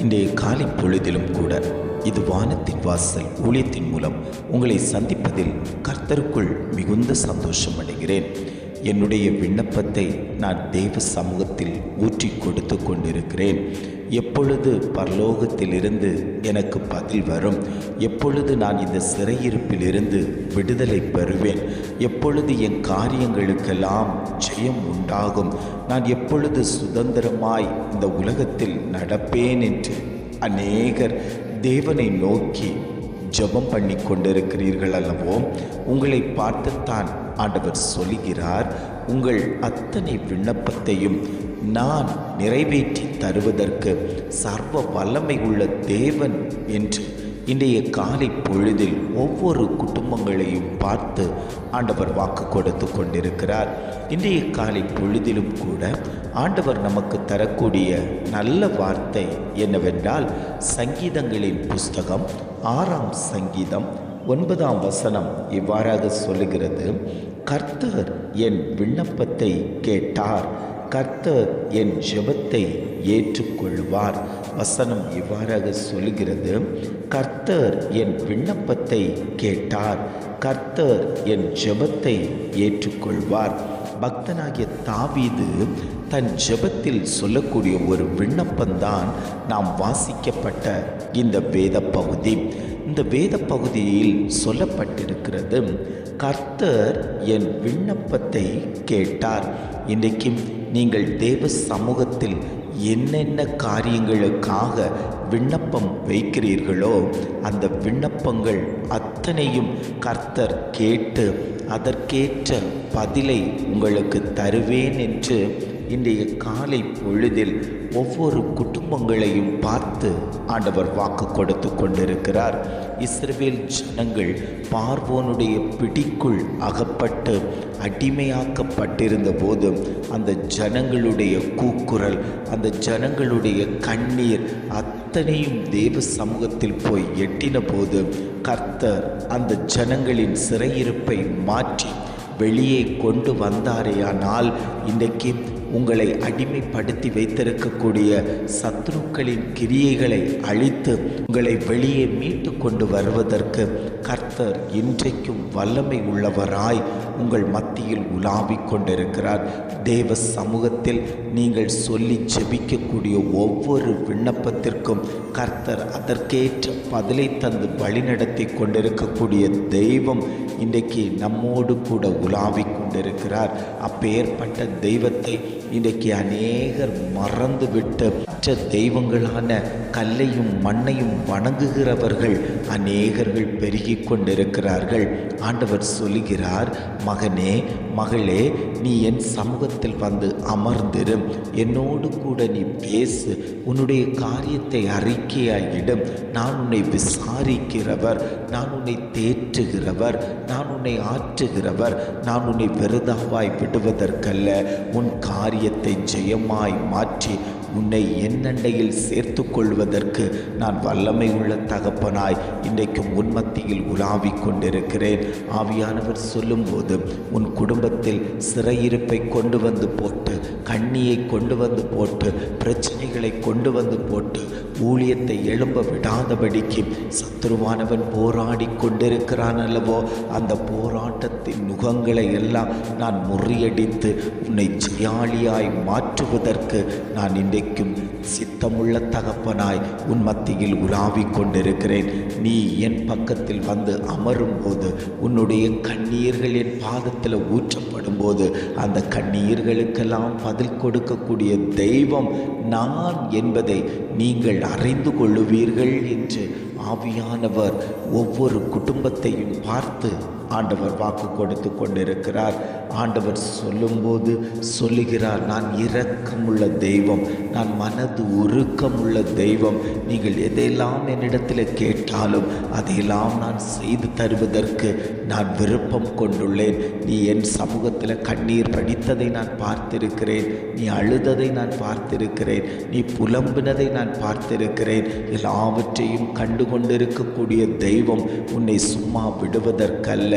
இன்றைய காலை பொழுதிலும் கூட இது வானத்தின் வாசல் ஊழியத்தின் மூலம் உங்களை சந்திப்பதில் கர்த்தருக்குள் மிகுந்த சந்தோஷம் அடைகிறேன். என்னுடைய விண்ணப்பத்தை நான் தேவ சமூகத்தில் ஊற்றி கொடுத்து கொண்டிருக்கிறேன். எப்பொழுது பரலோகத்திலிருந்து எனக்கு பதில் வரும், எப்பொழுது நான் இந்த சிறையிருப்பிலிருந்து விடுதலை பெறுவேன், எப்பொழுது என் காரியங்களுக்கெல்லாம் ஜெயம் உண்டாகும், நான் எப்பொழுது சுதந்திரமாய் இந்த உலகத்தில் நடப்பேன் என்று அநேகர் தேவனை நோக்கி ஜெபம் பண்ணி கொண்டிருக்கிறீர்கள் அல்லவோ? உங்களை பார்த்துத்தான் ஆண்டவர் சொல்கிறார், உங்கள் அத்தனை விண்ணப்பத்தையும் நான் நிறைவேற்றி தருவதற்கு சர்வ வல்லமை உள்ள தேவன் என்று இன்றைய காலை பொழுதில் ஒவ்வொரு குடும்பங்களையும் பார்த்து ஆண்டவர் வாக்கு கொடுத்து கொண்டிருக்கிறார். இன்றைய காலை பொழுதிலும் கூட ஆண்டவர் நமக்கு தரக்கூடிய நல்ல வார்த்தை என்னவென்றால், சங்கீதங்களின் புஸ்தகம் 6ஆம் சங்கீதம் 9ஆம் வசனம் இவ்வாறாக சொல்லுகிறது, கர்த்தர் என் விண்ணப்பத்தை கேட்டார், கர்த்தர் என் ஜெபத்தை ஏற்றுக்கொள்வார். வசனம் இவ்வாறாக சொல்லுகிறது, கர்த்தர் என் விண்ணப்பத்தை கேட்டார், கர்த்தர் என் ஜெபத்தை ஏற்றுக்கொள்வார். பக்தனாகிய தாவீது தன் ஜெபத்தில் சொல்லக்கூடிய ஒரு விண்ணப்பம்தான் நாம் வாசிக்கப்பட்ட இந்த வேத பகுதி. இந்த வேத பகுதியில் சொல்லப்பட்டிருக்கிறது, கர்த்தர் என் விண்ணப்பத்தை கேட்டார். இன்றைக்கும் நீங்கள் தேவ சமூகத்தில் என்னென்ன காரியங்களுக்காக விண்ணப்பம் வைக்கிறீர்களோ அந்த விண்ணப்பங்கள் அத்தனையும் கர்த்தர் கேட்டு அதற்கேற்ற பதிலை உங்களுக்கு தருவேன் என்று இன்றைய காலை பொழுதில் ஒவ்வொரு குடும்பங்களையும் பார்த்து ஆண்டவர் வாக்கு கொடுத்து கொண்டிருக்கிறார். இஸ்ரவேல் ஜனங்கள் பார்வோனுடைய பிடிக்குள் அகப்பட்டு அடிமையாக்கப்பட்டிருந்த போது அந்த ஜனங்களுடைய கூக்குரல், அந்த ஜனங்களுடைய கண்ணீர் அத்தனையும் தேவ சமூகத்தில் போய் எட்டின போது கர்த்தர் அந்த ஜனங்களின் சிறையிருப்பை மாற்றி வெளியே கொண்டு வந்தாரேயானால் இன்றைக்கு உங்களை அடிமைப்படுத்தி வைத்திருக்கக்கூடிய சத்துருக்களின் கிரியைகளை அழித்து உங்களை வெளியே மீட்டு கொண்டு வருவதற்கு கர்த்தர் இன்றைக்கும் வல்லமை உள்ளவராய் உங்கள் மத்தியில் உலாவிக் கொண்டிருக்கிறார். தேவ சமூகத்தில் நீங்கள் சொல்லி ஜெபிக்கக்கூடிய ஒவ்வொரு விண்ணப்பத்திற்கும் கர்த்தர் அதற்கேற்ற பதிலை தந்து வழிநடத்தி கொண்டிருக்கக்கூடிய தெய்வம் இன்றைக்கு நம்மோடு கூட உலாவிக் கொண்டிருக்கிறார். அப்பேற்பட்ட தெய்வத்தை இன்றைக்கு அநேகர் மறந்துவிட்டு மற்ற தெய்வங்களான கல்லையும் மண்ணையும் வணங்குகிறவர்கள் அநேகர்கள் பெருகி கொண்டிருக்கிறார்கள். ஆண்டவர் சொல்லுகிறார், மகனே மகளே, நீ என் சமூகத்தில் வந்து அமர்ந்திரு, என்னோடு கூட நீ பேசு, உன்னுடைய காரியத்தை அறிக்கையாயிடும். நான் உன்னை விசாரிக்கிறவர், நான் உன்னை தேற்றுகிறவர், நான் உன்னை ஆற்றுகிறவர், நான் உன்னை வெறுதாவாய் விடுவதற்கல்ல, உன் காரியத்தை ஜெயமாய் மாற்றி உன்னை என் அண்டையில் சேர்த்து கொள்வதற்கு நான் வல்லமை உள்ள தகப்பனாய் இன்றைக்கும் உன் மத்தியில் உலாவிக் கொண்டிருக்கிறேன். ஆவியானவர் சொல்லும்போது உன் குடும்பத்தில் சிறையிருப்பை கொண்டு வந்து போட்டு, கண்ணியை கொண்டு வந்து போட்டு, பிரச்சனைகளை கொண்டு வந்து போட்டு, ஊழியத்தை எழும்ப விடாதபடிக்கு சத்துருவானவன் போராடி கொண்டிருக்கிறான் அல்லவோ, அந்த போராட்டத்தின் நுகங்களை எல்லாம் நான் முறியடித்து உன்னை ஜெயாளியாய் மாற்றுவதற்கு நான் இன்றைக்கும் சித்தமுள்ள தகப்பனாய் உன் மத்தியில் உலாவிக் கொண்டிருக்கிறேன். நீ என் பக்கத்தில் வந்து அமரும் போது, உன்னுடைய கண்ணீர்கள் என் பாதத்தில் ஊற்றப்படும் போது, அந்த கண்ணீர்களுக்கெல்லாம் பதில் கொடுக்கக்கூடிய தெய்வம் நான் என்பதை நீங்கள் அறிந்து கொள்ளுவீர்கள் என்று ஆவியானவர் ஒவ்வொரு குடும்பத்தையும் பார்த்து ஆண்டவர் வாக்கு கொடுத்து கொண்டிருக்கிறார். ஆண்டவர் சொல்லும்போது சொல்லுகிறார், நான் இரக்கமுள்ள தெய்வம், நான் மனது உருக்கமுள்ள தெய்வம், நீங்கள் எதையெல்லாம் என்னிடத்தில் கேட்டாலும் அதையெல்லாம் நான் செய்து தருவதற்கு நான் விருப்பம் கொண்டுள்ளேன். நீ என் சமூகத்தில் கண்ணீர் வடித்ததை நான் பார்த்திருக்கிறேன், நீ அழுததை நான் பார்த்திருக்கிறேன், நீ புலம்பினதை நான் பார்த்திருக்கிறேன். எல்லாவற்றையும் கண்டு கொண்டிருக்கக்கூடிய தெய்வம் உன்னை சும்மா விடுவதற்கல்ல,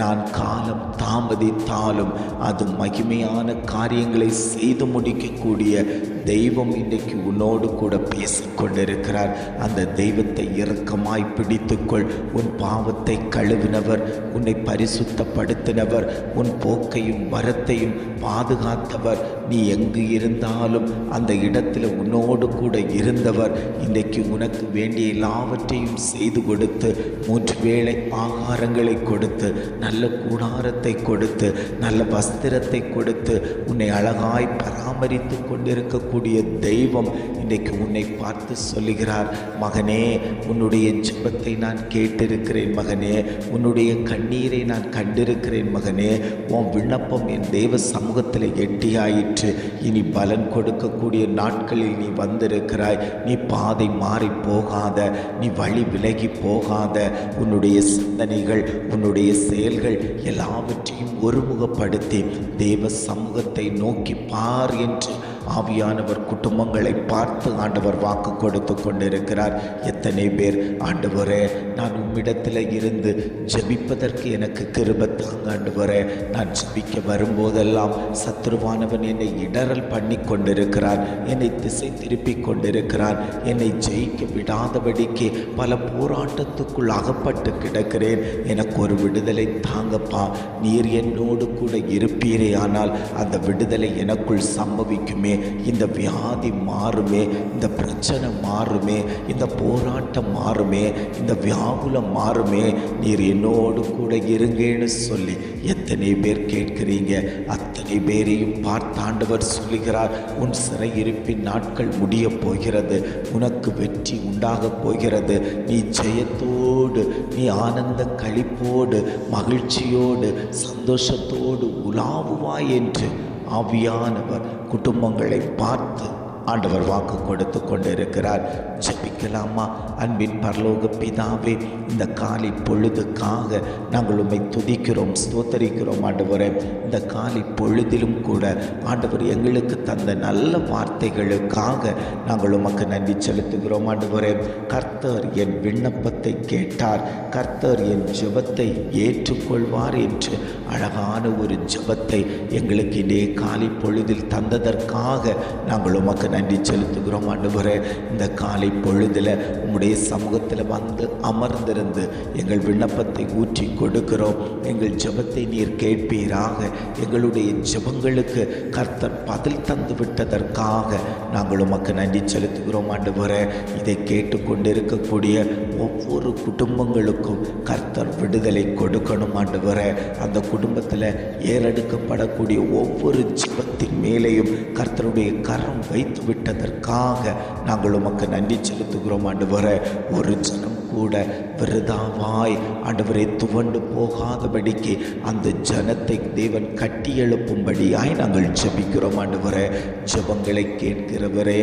நான் காலம் தாமதித்தாலும் அது மகிமையான காரியங்களை செய்து முடிக்கக்கூடிய தெய்வம் இன்றைக்கு உன்னோடு கூட பேசிக்கொண்டிருக்கிறார். அந்த தெய்வத்தை இரக்கமாய் பிடித்துக்கொள். உன் பாவத்தை கழுவினவர், உன்னை பரிசுத்தப்படுத்தினவர், உன் போக்கையும் வரத்தையும் பாதுகாத்தவர், நீ எங்கு இருந்தாலும் அந்த இடத்தில் உன்னோடு கூட இருந்தவர், இன்றைக்கு உனக்கு வேண்டிய எல்லாவற்றையும் செய்து கொடுத்து 3 வேளை ஆகாரங்களை கொடுத்து நல்ல கூடாரத்தை கொடுத்து நல்ல வஸ்திரத்தை கொடுத்து உன்னை அழகாய் பராமரித்து கொண்டிருக்கக்கூடிய தெய்வம் இன்றைக்கு உன்னை பார்த்து சொல்லுகிறார், மகனே, உன்னுடைய ஜெபத்தை நான் கேட்டிருக்கிறேன் மகனே, உன்னுடைய கண்ணீரை நான் கண்டிருக்கிறேன் மகனே, உன் விண்ணப்பம் என் தேவ சமூகத்தில் எட்டியாயிற்று. இனி பலன் கொடுக்கக்கூடிய நாட்களில் நீ வந்திருக்கிறாய். நீ பாதை மாறி போகாத, நீ வழி விலகி போகாத, உன்னுடைய சிந்தனைகள் உன்னுடைய செயல்கள் எல்லாவற்றையும் ஒருமுகப்படுத்தி தேவ சமூகத்தை நோக்கி பார் என்று ஆவியானவர் குடும்பங்களை பார்த்து ஆண்டவர் வாக்கு கொடுத்து கொண்டிருக்கிறார். எத்தனை பேர், ஆண்டவரே, நான் உம்மிடத்தில் இருந்து ஜெபிப்பதற்கு எனக்கு கிருபை தாங்க ஆண்டவரே, நான் ஜெபிக்க வரும்போதெல்லாம் சத்துருவானவன் என்னை இடறல் பண்ணி கொண்டிருக்கிறார், என்னை திசை திருப்பி கொண்டிருக்கிறார், என்னை ஜெயிக்க விடாதபடிக்கு பல போராட்டத்துக்குள் அகப்பட்டு கிடக்கிறேன், எனக்கு ஒரு விடுதலை தாங்கப்பா, நீர் என்னோடு கூட இருப்பீரே, ஆனால் அந்த விடுதலை எனக்குள் சம்பவிக்குமே, இந்த வியாதி மாறுமே, இந்த பிரச்சனை மாறுமே, இந்த போராட்டம் மாறுமே, இந்த வியாகுலம் மாறுமே, நீர் என்னோடு கூட இருங்கன்னு சொல்லி எத்தனை பேர் கேட்கிறீங்க? அத்தனை பேரையும் பார்த்து ஆண்டவர் சொல்லுகிறார், உன் சிறையிருப்பின் நாட்கள் முடிய போகிறது, உனக்கு வெற்றி உண்டாக போகிறது, நீ ஜெயத்தோடு, நீ ஆனந்த களிப்போடு, மகிழ்ச்சியோடு, சந்தோஷத்தோடு உலாவுவாய் என்று ஆவியானவர் குடும்பங்களை பார்த்து ஆண்டவர் வாக்கு கொடுத்து கொண்டிருக்கிறார். ஜெபிக்கலாமா? அன்பின் பரலோக பிதாவே, இந்த காலை பொழுதுக்காக நாங்கள் உம்மை துதிக்கிறோம், ஸ்தோத்தரிக்கிறோம் ஆண்டவரே. இந்த காலை பொழுதிலும் கூட ஆண்டவர் எங்களுக்கு தந்த நல்ல வார்த்தைகளுக்காக நாங்கள் உமக்கு நன்றி செலுத்துகிறோம் ஆண்டவரே. கர்த்தர் என் விண்ணப்பத்தை கேட்டார், கர்த்தர் என் ஜெபத்தை ஏற்றுக்கொள்வார் என்று அழகான ஒரு ஜெபத்தை எங்களுக்கு இதே காலை பொழுதில் தந்ததற்காக நாங்கள் உமக்கு நன்றி செலுத்துகிறோம் ஆண்டவரே. இந்த காலை பொழுதில் உம்முடைய சமூகத்தில் வந்து அமர்ந்திருந்து எங்கள் விண்ணப்பத்தை ஊற்றி கொடுக்கிறோம். எங்கள் ஜெபத்தை நீர் கேட்பீராக. எங்களுடைய ஜெபங்களுக்கு கர்த்தர் பதில் தந்து விட்டதற்காக நாங்கள் உமக்கு நன்றி செலுத்துகிறோம் ஆண்டவரே. இதை கேட்டுக்கொண்டிருக்கக்கூடிய ஒவ்வொரு குடும்பங்களுக்கும் கர்த்தர் விடுதலை கொடுக்கணும் ஆண்டவரே. அந்த குடும்பத்தில் ஏறெடுக்கப்படக்கூடிய ஒவ்வொரு ஜெபத்தின் மேலேயும் கர்த்தருடைய கரம் வைத்து விட்டதற்காக நாங்கள் உமக்கு நன்றி செலுத்துகிறோம் ஆண்டவரே. ஒரு ஜனம் கூட விருதாவாய் ஆண்டவரை துவண்டு போகாதபடிக்கு அந்த ஜனத்தை தேவன் கட்டி எழுப்பும்படியாய் நாங்கள் ஜெபிக்கிறோம் ஆண்டவரே. ஜெபங்களை கேட்கிறவரே,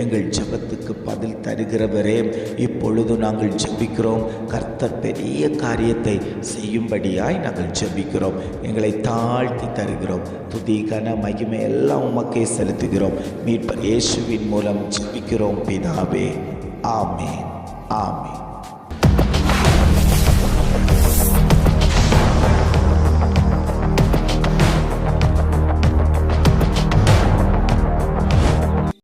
எங்கள் ஜெபத்துக்கு பதில் தருகிறவரே, இப்பொழுது நாங்கள் ஜெபிக்கிறோம். கர்த்தர் பெரிய காரியத்தை செய்யும்படியாய் நாங்கள் ஜெபிக்கிறோம். எங்களை தாழ்த்தி தருகிறோம். துதி, கன, மகிமை எல்லாம் உமக்கே செலுத்துகிறோம். மீட்பர் இயேசுவின் மூலம் ஜெபிக்கிறோம் பிதாவே. ஆமென், ஆமென்.